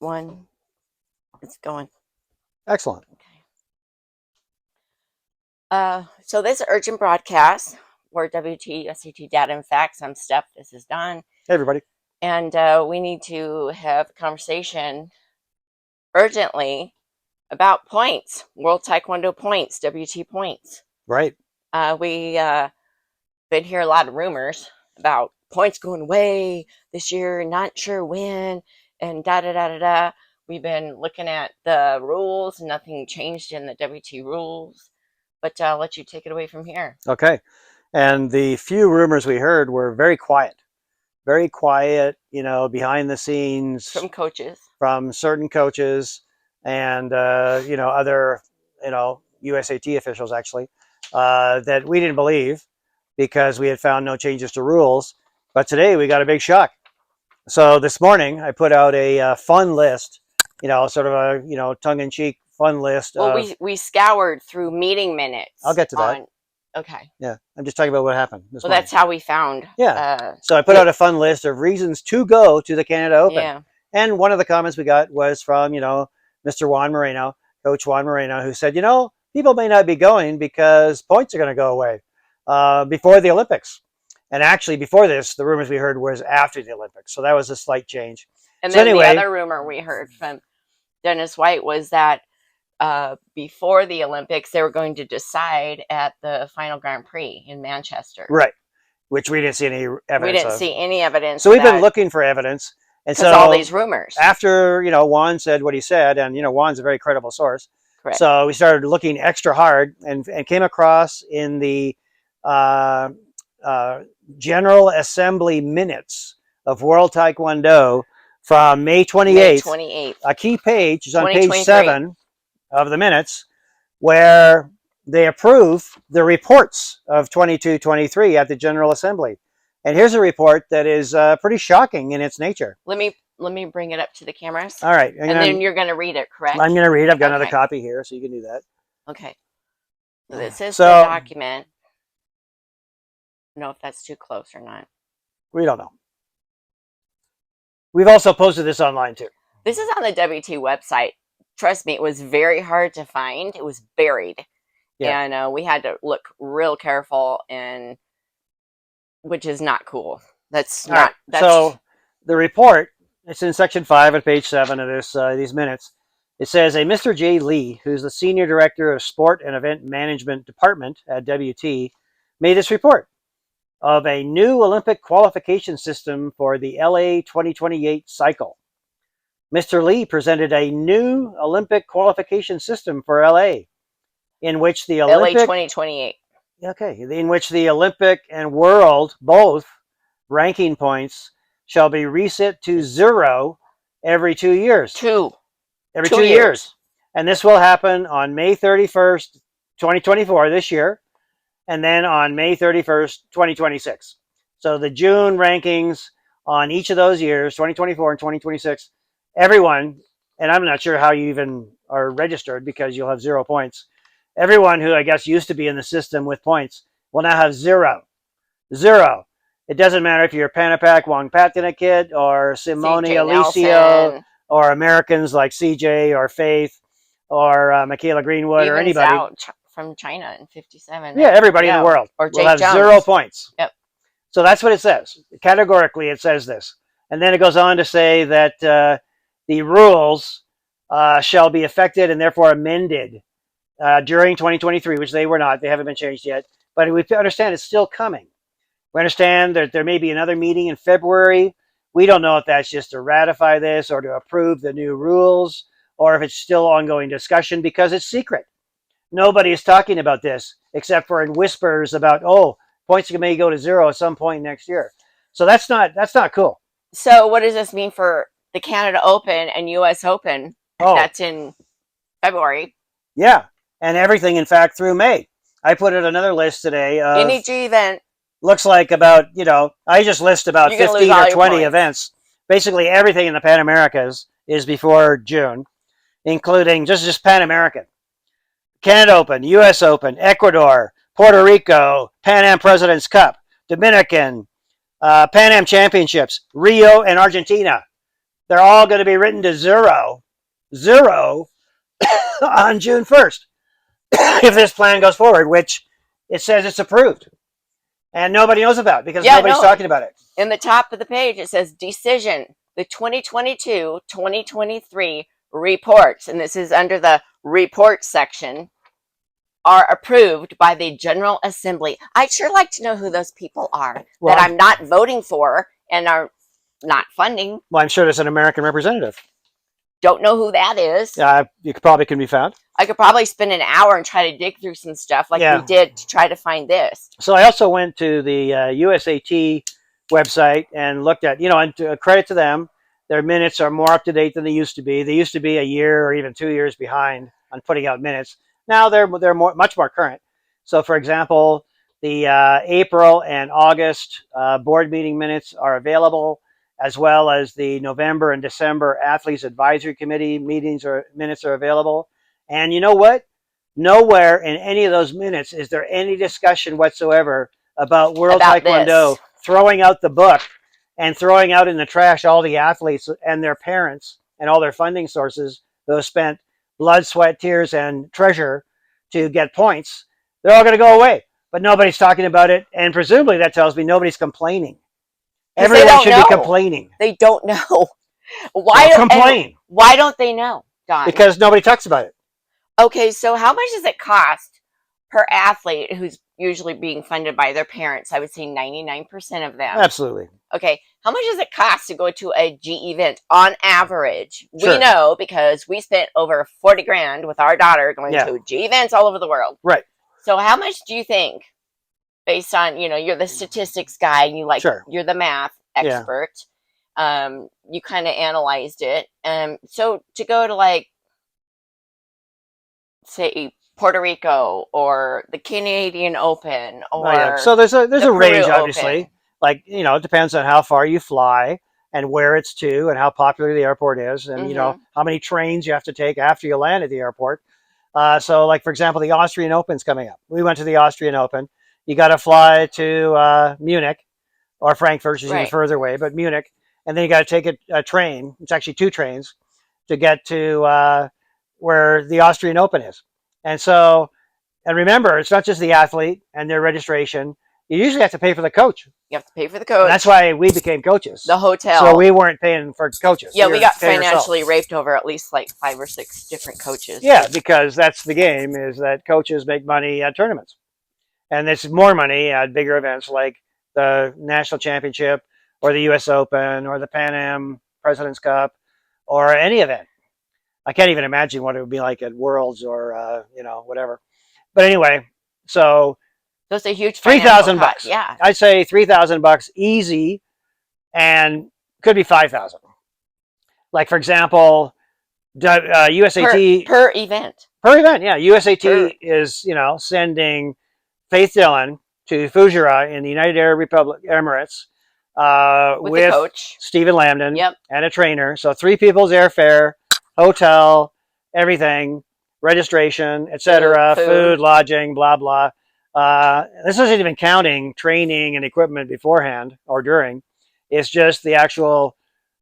One. It's going. Excellent. Okay. So this urgent broadcast, Word WT, SAT Data and Facts. I'm Steph. This is Don. Hey, everybody. And we need to have a conversation urgently about points, World Taekwondo points, WT points. Right. We been hear a lot of rumors about points going away this year, not sure when, and da-da-da-da-da. We've been looking at the rules. Nothing changed in the WT rules. But I'll let you take it away from here. Okay. And the few rumors we heard were very quiet, behind the scenes. From coaches. From certain coaches and, other, USAT officials, actually, that we didn't believe because we had found no changes to rules. But today we got a big shock. So this morning I put out a fun list, sort of a, tongue-in-cheek fun list. Well, we scoured through meeting minutes. I'll get to that. Okay. Yeah, I'm just talking about what happened this morning. That's how we found. Yeah. So I put out a fun list of reasons to go to the Canada Open. Yeah. And one of the comments we got was from, Mr. Juan Moreno, Coach Juan Moreno, who said, people may not be going because points are going to go away before the Olympics. And actually, before this, the rumors we heard was after the Olympics. So that was a slight change. And then the other rumor we heard from Dennis White was that before the Olympics, they were going to decide at the final Grand Prix in Manchester. Right. Which we didn't see any evidence of. We didn't see any evidence. So we've been looking for evidence. And so all these rumors. After, Juan said what he said, and, Juan's a very credible source. Correct. So we started looking extra hard and came across in the General Assembly minutes of World Taekwondo from May 28th. May 28th. A key page is on page 7 of the minutes where they approve the reports of 22-23 at the General Assembly. And here's a report that is pretty shocking in its nature. Let me bring it up to the cameras. All right. And then you're going to read it, correct? I'm going to read. I've got another copy here, so you can do that. Okay. So this is the document. I don't know if that's too close or not. We don't know. We've also posted this online, too. This is on the WT website. Trust me, it was very hard to find. It was buried. Yeah. And we had to look real careful, and which is not cool. That's not. Right. That's, so the report, it's in section 5 of page 7 of these minutes. It says a Mr. J. Lee, who's the Senior Director of Sport and Event Management Department at WT, made this report of a new Olympic qualification system for the LA 2028 cycle. Mr. Lee presented a new Olympic qualification system for LA, in which the Olympic... LA 2028. Okay, in which the Olympic and World, both, ranking points shall be reset to 0 every 2 years. Every 2 years. And this will happen on May 31st, 2024, this year, and then on May 31st, 2026. So the June rankings on each of those years, 2024 and 2026, everyone, and I'm not sure how you even are registered because you'll have 0 points. Everyone who I guess used to be in the system with points will now have 0. 0. It doesn't matter if you're Panapak Wongpatina kid or Simone Alicio or Americans like CJ or Faith or Michaela Greenwood or anybody. Out from China in 57. Yeah, everybody in the world will have Jones. 0 points. Yep. So that's what it says. Categorically, it says this. And then it goes on to say that the rules shall be affected and therefore amended during 2023, which they were not. They haven't been changed yet. But we understand it's still coming. We understand that there may be another meeting in February. We don't know if that's just to ratify this or to approve the new rules or if it's still ongoing discussion because it's secret. Nobody is talking about this except for in whispers about, points may go to 0 at some point next year. So that's not cool. So what does this mean for the Canada Open and US Open? That's in February. Yeah. And everything, in fact, through May. I put in another list today. NEG event. Looks like about, I just list about 15 or 20 events. Basically, everything in the Pan Americas is before June, including just Pan American. Canada Open, US Open, Ecuador, Puerto Rico, Pan Am President's Cup, Dominican, Pan Am Championships, Rio and Argentina. they're all going to be written to zero on June 1st if this plan goes forward, which it says it's approved. And nobody knows about it because nobody's talking about it. In the top of the page, it says decision, the 2022-2023 reports, and this is under the report section, are approved by the General Assembly. I'd sure like to know who those people are that I'm not voting for and are not funding. Well, I'm sure there's an American representative. Don't know who that is. You probably can be found. I could probably spend an hour and try to dig through some stuff like we did to try to find this. So I also went to the USAT website and looked at, and credit to them, their minutes are more up to date than they used to be. They used to be a year or even 2 years behind on putting out minutes. Now they're much more current. So, for example, the April and August board meeting minutes are available, as well as the November and December Athletes Advisory Committee minutes are available. And you know what? Nowhere in any of those minutes is there any discussion whatsoever about World Taekwondo throwing out the book and throwing out in the trash all the athletes and their parents and all their funding sources who have spent blood, sweat, tears, and treasure to get points. They're all going to go away. But nobody's talking about it, and presumably that tells me nobody's complaining. Everyone should be complaining. They don't know. Why don't they know, Don? Because nobody talks about it. Okay, so how much does it cost per athlete who's usually being funded by their parents? I would say 99% of them. Absolutely. Okay, how much does it cost to go to a G event on average? Sure. We know because we spent over 40 grand with our daughter going to G events all over the world. Right. So how much do you think, based on, you're the statistics guy and you're the math expert, you kind of analyzed it. So to go to say Puerto Rico or the Canadian Open or so there's a range, obviously. It depends on how far you fly and where it's to and how popular the airport is and how many trains you have to take after you land at the airport. So for example, the Austrian Open's coming up. We went to the Austrian Open. You got to fly to Munich or Frankfurt, which is even further away, but Munich, and then you got to take a train. It's actually 2 trains to get to where the Austrian Open is. And remember, it's not just the athlete and their registration. You usually have to pay for the coach. You have to pay for the coach. And that's why we became coaches. The hotel. So we weren't paying for coaches. Yeah, we got financially raped over at least 5 or 6 different coaches. Yeah, because that's the game, is that coaches make money at tournaments. And there's more money at bigger events like the National Championship or the US Open or the Pan Am President's Cup or any event. I can't even imagine what it would be like at Worlds or, whatever. But anyway, so those are huge. $3,000. Yeah. I'd say $3,000 easy, and could be $5,000. For example, USAT per event. Per event, yeah. USAT is, sending Faith Dillon to Fujairah in the United Arab Emirates with a coach, Stephen Lambden, and a trainer. So 3 people's airfare, hotel, everything, registration, etc., food, lodging, blah blah. This isn't even counting training and equipment beforehand or during. It's just the actual,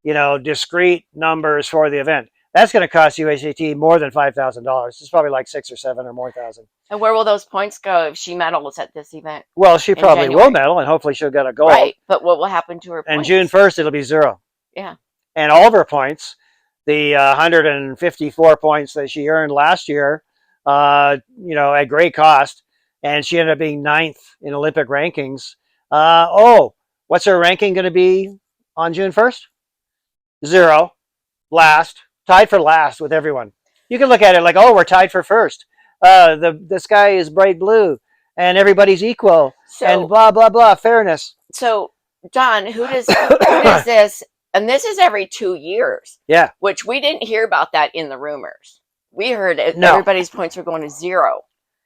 discrete numbers for the event. That's going to cost USAT more than $5,000. It's probably like 6 or 7 or more thousand. And where will those points go if she medals at this event? Well, she probably will medal, and hopefully she'll get a gold. Right, but what will happen to her points? And June 1st, it'll be 0. Yeah. And all of her points, the 154 points that she earned last year, at great cost, and she ended up being 9th in Olympic rankings. What's her ranking going to be on June 1st? 0. Last. Tied for last with everyone. You can look at it like, we're tied for first. The sky is bright blue and everybody's equal and blah, blah, blah, fairness. So, John, who does this, and this is every 2 years. Yeah. Which we didn't hear about that in the rumors. We heard everybody's points were going to 0.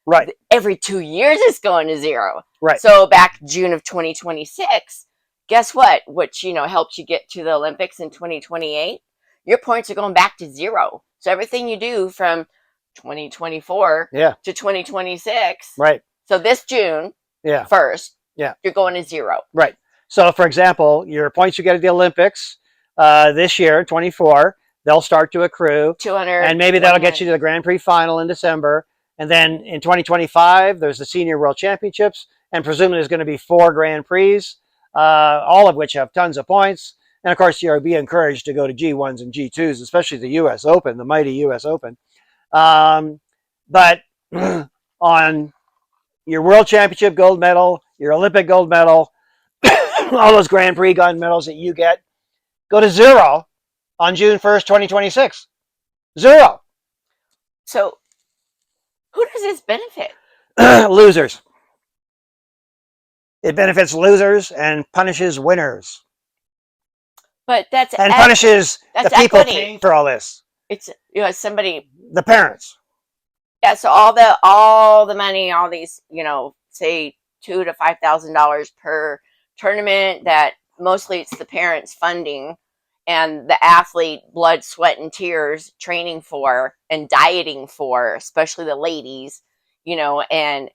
Right. Every 2 years it's going to 0. Right. So back June of 2026, guess what? Which, helps you get to the Olympics in 2028. Your points are going back to 0. So everything you do from 2024 to 2026. Right. So this June 1st, you're going to 0. Right. So, for example, your points you get at the Olympics this year, 24, they'll start to accrue. 200. And maybe that'll get you to the Grand Prix final in December. And then in 2025, there's the Senior World Championships. And presumably there's going to be 4 Grand Prix, all of which have tons of points. And of course, you'll be encouraged to go to G1s and G2s, especially the US Open, the mighty US Open. But on your World Championship gold medal, your Olympic gold medal, all those Grand Prix gold medals that you get, go to 0 on June 1st, 2026. 0. So who does this benefit? Losers. It benefits losers and punishes winners. But that's and punishes the people equity. Paying for all this. It's somebody, the parents. Yeah, so all the money, all these, say $2,000 to $5,000 per tournament, that mostly it's the parents funding, and the athlete blood, sweat, and tears training for and dieting for, especially the ladies, and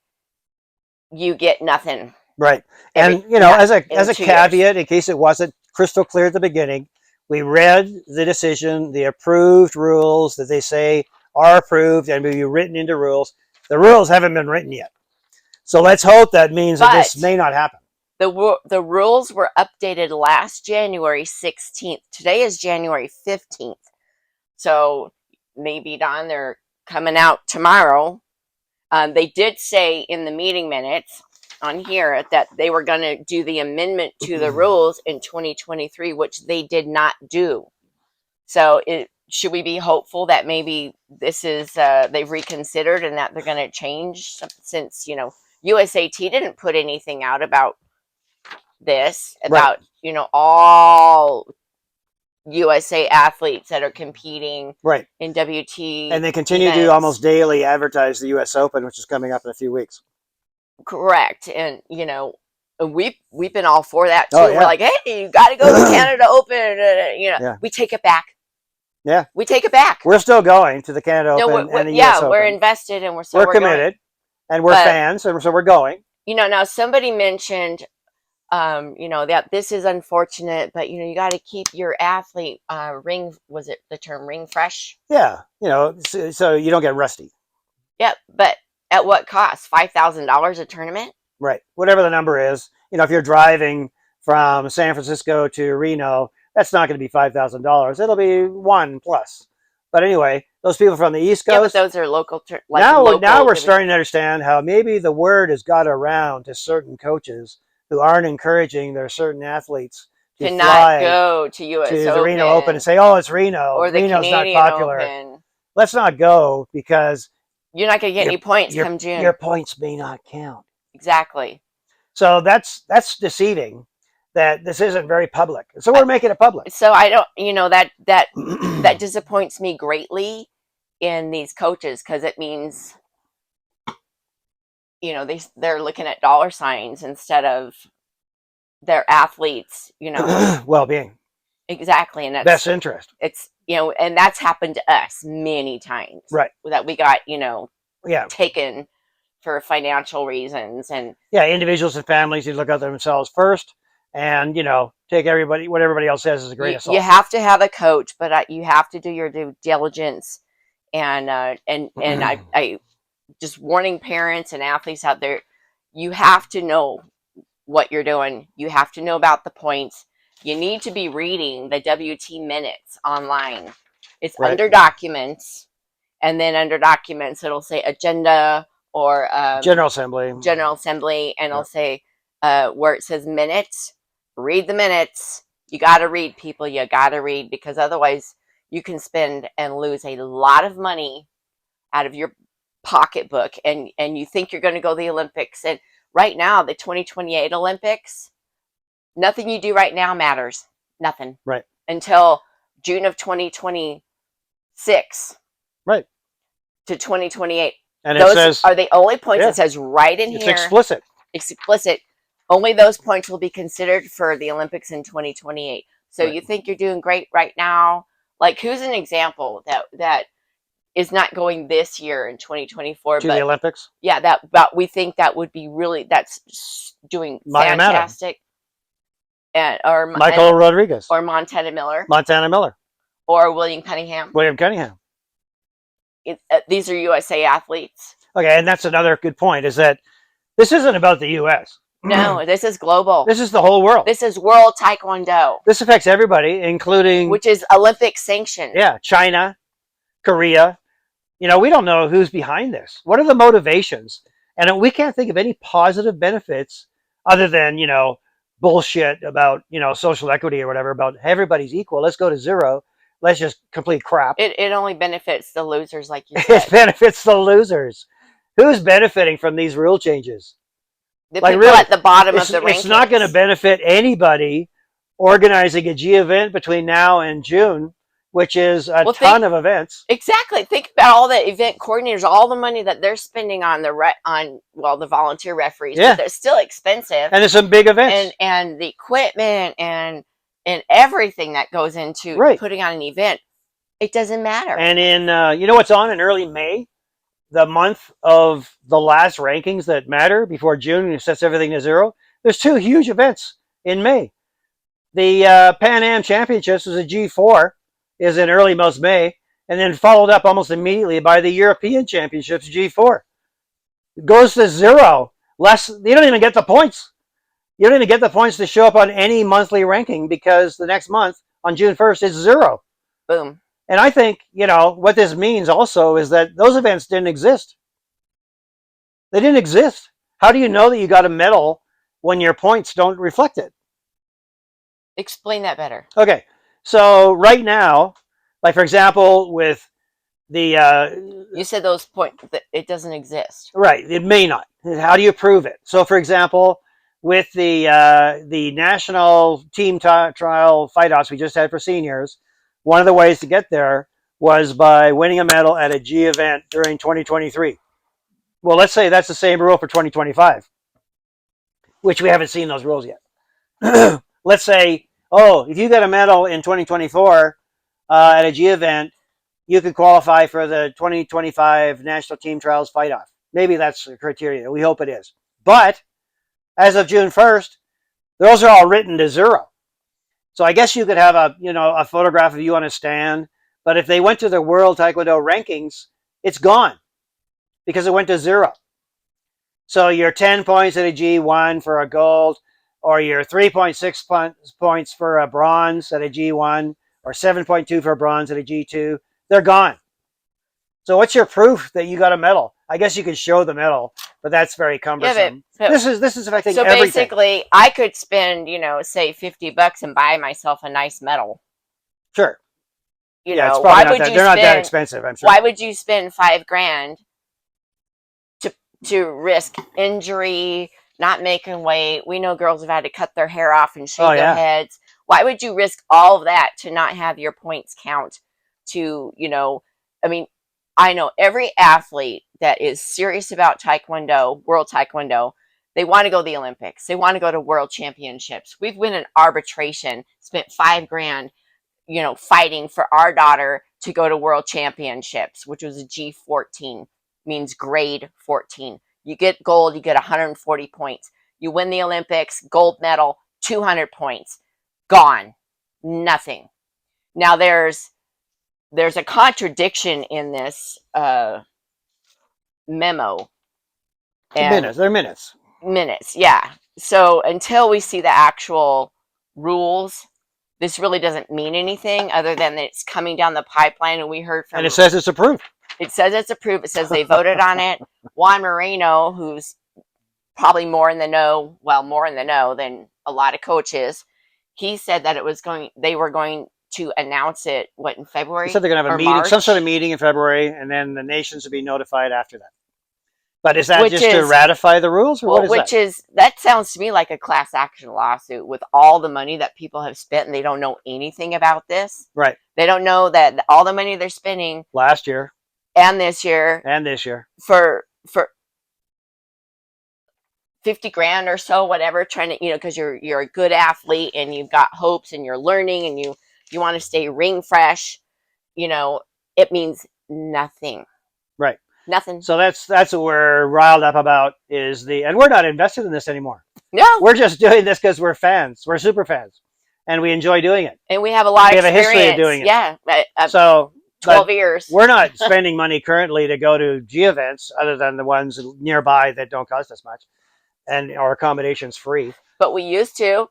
you get nothing. Right. And as a caveat, in case it wasn't crystal clear at the beginning, we read the decision, the approved rules that they say are approved and will be written into rules. The rules haven't been written yet. So let's hope that means that this may not happen. The rules were updated last January 16th. Today is January 15th. So maybe, Don, they're coming out tomorrow. They did say in the meeting minutes on here that they were going to do the amendment to the rules in 2023, which they did not do. So should we be hopeful that maybe this is they've reconsidered and that they're going to change, since USAT didn't put anything out about this, about all USA athletes that are competing in WT, and they continue to almost daily advertise the US Open, which is coming up in a few weeks. Correct. And we've been all for that too. We're like, hey, you got to go to the Canada Open. We take it back. Yeah, we take it back. We're still going to the Canada Open and the US Open. We're invested, and we're committed, and we're fans, and so we're going. Now somebody mentioned, that this is unfortunate, but you got to keep your athlete ring. Was it the term ring fresh? Yeah, so you don't get rusty. Yeah, but at what cost? $5,000 a tournament? Right, whatever the number is. If you're driving from San Francisco to Reno, that's not going to be $5,000. It'll be $1 plus. But anyway, those people from the East Coast. Yeah, but those are local. Now we're starting to understand how maybe the word has got around to certain coaches who aren't encouraging their certain athletes to not go to US to Open, the Reno Open and say, "Oh, it's Reno. Or the Reno's Canadian not popular. Open. Let's not go because you're not going to get any points come June. Your points may not count." Exactly. So that's deceiving. That this isn't very public, so we're making it public. So I don't, that disappoints me greatly in these coaches, because it means, they're looking at dollar signs instead of their athletes, well-being. Exactly, and that's best interest. It's and that's happened to us many times, right? That we got taken for financial reasons, and individuals and families need to look out for themselves first. And take what everybody else says is a great assault. You have to have a coach, but you have to do your due diligence. And I just warning parents and athletes out there: you have to know what you're doing. You have to know about the points. You need to be reading the WT minutes online. It's under documents, and then under documents it'll say agenda or General Assembly, and it'll say where it says minutes. Read the minutes. You got to read, people. You got to read, because otherwise you can spend and lose a lot of money out of your pocketbook, and you think you're going to go to the Olympics. And right now, the 2028 Olympics, nothing you do right now matters. Nothing. Right. Until June of 2026. Right. To 2028. And those it says, are the only points. It says right in here. It's explicit. It's explicit. Only those points will be considered for the Olympics in 2028. So you think you're doing great right now? Like, who's an example that is not going this year in 2024 to the Olympics? Yeah, but we think that would be that's doing fantastic. or Michael Rodriguez, or Montana Miller, or William Cunningham. These are USA athletes. Okay, and that's another good point, is that this isn't about the U.S. No, this is global. This is the whole world. This is World Taekwondo. This affects everybody, including... Which is Olympic sanctioned. Yeah, China, Korea. We don't know who's behind this. What are the motivations? And we can't think of any positive benefits other than, bullshit about, social equity or whatever, about everybody's equal. Let's go to zero. Let's just complete crap. It only benefits the losers, like you said. It benefits the losers. Who's benefiting from these rule changes? The people really, at the bottom of the rankings. It's not going to benefit anybody organizing a G event between now and June, which is a ton of events. Exactly. Think about all the event coordinators, all the money that they're spending on the volunteer referees. Yeah. But they're still expensive. And there's some big events. And the equipment and everything that goes into putting on an event. It doesn't matter. And in, what's on in early May? The month of the last rankings that matter before June, and sets everything to zero. There's 2 huge events in May. The Pan Am Championships is a G4, is in early most May, and then followed up almost immediately by the European Championships G4. It goes to zero. You don't even get the points. You don't even get the points to show up on any monthly ranking, because the next month, on June 1st, is zero. Boom. And I think, what this means also is that those events didn't exist. They didn't exist. How do you know that you got a medal when your points don't reflect it? Explain that better. Okay. So right now, like for example, with the... you said those points, that it doesn't exist. Right. It may not. How do you prove it? So for example, with the national team trial fight-offs we just had for seniors, one of the ways to get there was by winning a medal at a G event during 2023. Well, let's say that's the same rule for 2025, which we haven't seen those rules yet. Let's say, if you get a medal in 2024 at a G event, you could qualify for the 2025 National Team Trials Fight-Off. Maybe that's the criteria. We hope it is. But as of June 1st, those are all written to zero. So I guess you could have a photograph of you on a stand, but if they went to the World Taekwondo rankings, it's gone because it went to zero. So your 10 points at a G1 for a gold, or your 3.6 points for a bronze at a G1, or 7.2 for a bronze at a G2, they're gone. So what's your proof that you got a medal? I guess you could show the medal, but that's very cumbersome. Yeah, this is affecting everything. So basically, I could spend, say $50 and buy myself a nice medal. Sure. It's why would they're not that expensive, I'm sure. Why would you spend $5,000 to risk injury, not making weight? We know girls have had to cut their hair off and shave their heads. Why would you risk all of that to not have your points count? I know every athlete that is serious about Taekwondo, World Taekwondo, they want to go to the Olympics. They want to go to World Championships. We've won an arbitration, spent $5,000, fighting for our daughter to go to World Championships, which was a G14, means grade 14. You get gold, you get 140 points. You win the Olympics, gold medal, 200 points. Gone. Nothing. Now there's a contradiction in this memo. They're minutes. Minutes, yeah. So until we see the actual rules, this really doesn't mean anything other than that it's coming down the pipeline, and we heard from... And it says it's approved. It says it's approved. It says they voted on it. Juan Moreno, who's probably more in the know than a lot of coaches, he said that they were going to announce it, in February? They said they're going to have a meeting, some sort of meeting in February, and then the nations will be notified after that. But is that to ratify the rules, or what is that? That sounds to me like a class action lawsuit with all the money that people have spent, and they don't know anything about this. Right. They don't know that all the money they're spending last year and this year for $50,000 or so, whatever, trying to, because you're a good athlete and you've got hopes and you're learning and you want to stay ring fresh, it means nothing. Right. Nothing. So that's what we're riled up about and we're not invested in this anymore. No. We're just doing this because we're fans. We're super fans. And we enjoy doing it. And we have a lot of experience. We have a history of doing it. Yeah. So 12 years. We're not spending money currently to go to G events other than the ones nearby that don't cost us much. And our accommodation's free. But we used to.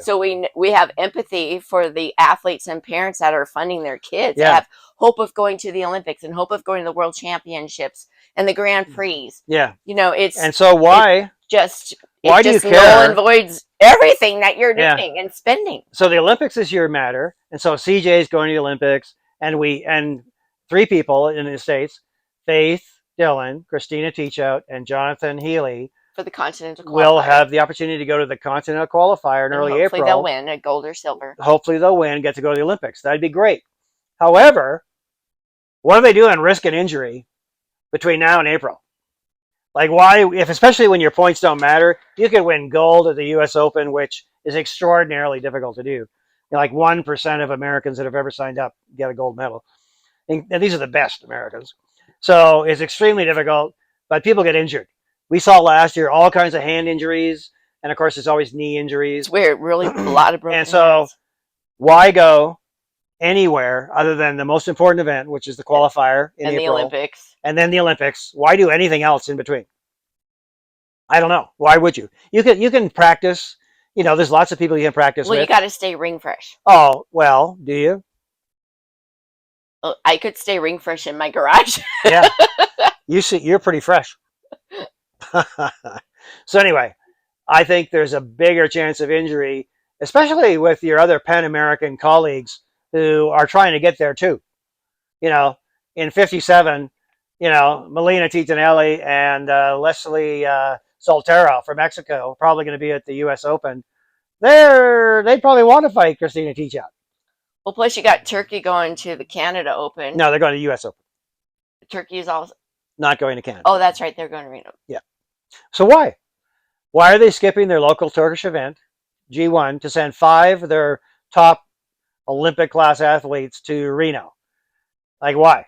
So we have empathy for the athletes and parents that are funding their kids. Yeah. That have hope of going to the Olympics and hope of going to the World Championships and the Grand Prix. Yeah. You know, it's... And so why do you care? Null and voids everything that you're doing and spending. So the Olympics this year matter. And so CJ is going to the Olympics. And 3 people in the States, Faith Dillon, Christina Teachout, and Jonathan Healy, for the Continental Qualifier, will have the opportunity to go to the Continental Qualifier in early April. Hopefully they'll win a gold or silver. Hopefully they'll win, get to go to the Olympics. That'd be great. However, what are they doing risking injury between now and April? Like why, especially when your points don't matter, you could win gold at the US Open, which is extraordinarily difficult to do. Like 1% of Americans that have ever signed up get a gold medal. And these are the best Americans. So it's extremely difficult, but people get injured. We saw last year all kinds of hand injuries, and of course there's always knee injuries. It's weird, really a lot of broken And so hands. Why go anywhere other than the most important event, which is the qualifier in April, the Olympics. And then the Olympics? Why do anything else in between? I don't know. Why would you? You can practice. You know, there's lots of people you can practice with. Well, you got to stay ring fresh. Oh, well, do you? Well, I could stay ring fresh in my garage. Yeah. You're pretty fresh. So anyway, I think there's a bigger chance of injury, especially with your other Pan American colleagues who are trying to get there too. You know, in 57, Melina Titanelli and Leslie Soltero from Mexico, probably going to be at the U.S. Open. They'd probably want to fight Christina Teachout. Well, plus you got Turkey going to the Canada Open. No, they're going to the U.S. Open. Turkey is also not going to Canada. Oh, that's right. They're going to Reno. Yeah. So why? Why are they skipping their local Turkish event, G1, to send 5 of their top Olympic class athletes to Reno? Like, why?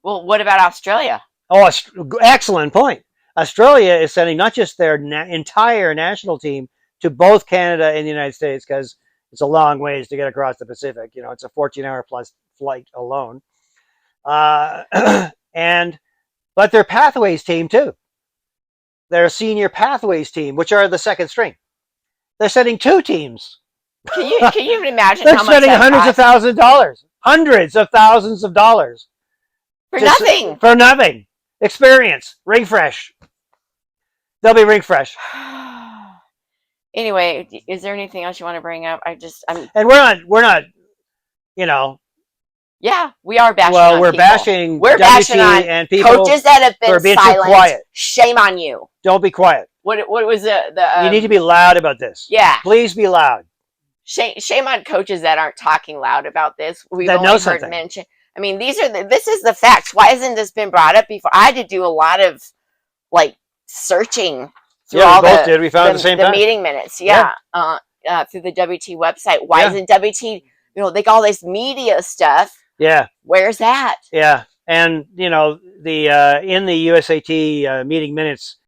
Well, what about Australia? Oh, excellent point. Australia is sending not just their entire national team to both Canada and the United States, because it's a long ways to get across the Pacific. It's a 14-hour plus flight alone. But their pathways team too. Their senior pathways team, which are the second string. They're sending 2 teams. Can you even imagine They're how much spending hundreds of thousands of dollars. Hundreds of thousands of dollars. For nothing. For nothing. Experience. Ring fresh. They'll be ring fresh. Anyway, is there anything else you want to bring up? And we're not, Yeah, we are bashing. Well, on we're people. bashing. We're WT bashing on and people coaches that have been being silent. too quiet. Shame on you. Don't be quiet. What was the? You need to be loud about this. Yeah. Please be loud. Shame on coaches that aren't talking loud about this. We've that only know heard something. mention. I mean, this is the facts. Why hasn't this been brought up before? I had to do a lot of searching through all we both did. We found at the same time. meeting minutes. Yeah. Through the WT website. Why isn't WT? They got all this media stuff. Yeah. Where's that? Yeah. And the in the USAT meeting minutes,